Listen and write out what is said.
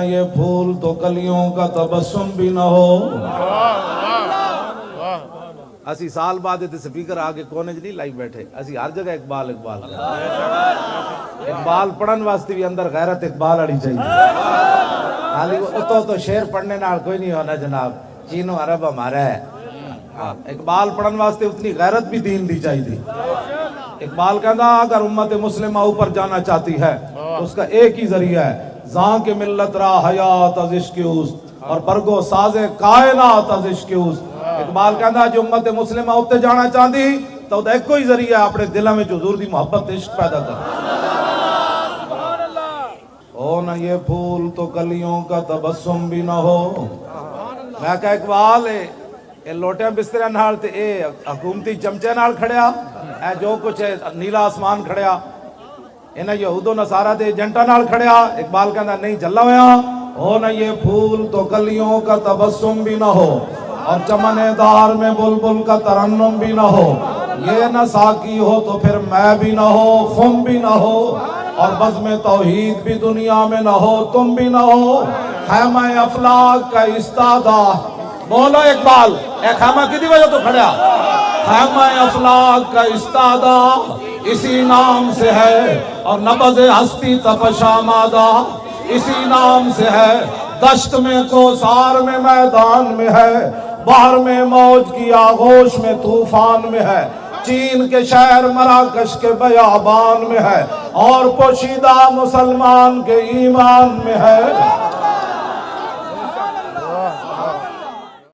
یہ پھول تو کلیوں کا تبسم بھی نہ ہو. اسی سال بعد تے سپیکر آگے کونے نہیں لائی بیٹھے, اسی ہر جگہ اقبال اقبال اقبال پڑھن واسطے بھی اندر غیرت اقبال آڑی چاہیے. حالی تو شعر پڑھنے نال کوئی نہیں ہونا جناب, چینو عرب ہمارا ہے. اقبال پڑھن واسطے اتنی غیرت بھی دین دی چاہیے تھی. اقبال کہتا اگر امت مسلمہ اوپر جانا چاہتی ہے تو اس کا ایک ہی ذریعہ ہے, زاں کے ملت را حیات از عشق اوست اور برگو ساز کائنات از عشق اوست. اقبال کہتا جو امت مسلمہ اوپر جانا چاہتی تو ایک کوئی ذریعہ ہے اپنے دلوں میں حضور دی محبت عشق پیدا کر. او نہ یہ پھول تو کلیوں کا تبسم بھی نہ ہو. میں کہا اقبال اے لوٹے بسترے نال تے اے حکومتی چمچے نال کھڑیا, اے جو کچھ ہے نیلا آسمان کھڑیا, انہیں یہود و نصارہ دے ایجنٹا نال کھڑیا. اقبال کہتا نہیں چلا ہویا. او نہ یہ پھول تو کلیوں کا تبسم بھی نہ ہو اور چمن دار میں بلبل کا ترنم بھی نہ ہو. یہ نہ ساقی ہو تو پھر میں بھی نہ ہو, خم بھی نہ ہو اور بزم توحید بھی دنیا میں نہ ہو, تم بھی نہ ہو. خیمہ افلاک کا استادہ بولو اقبال, اے خیمہ کدی وجہ تو کھڑیا. خیمہ افلاک کا استادہ اسی نام سے ہے اور نبض ہستی تپش آمادہ اسی نام سے ہے. دشت میں کوثار میں میدان میں ہے, بحر میں موج کی آغوش میں طوفان میں ہے, چین کے شہر مراکش کے بیابان میں ہے اور پوشیدہ مسلمان کے ایمان میں ہے.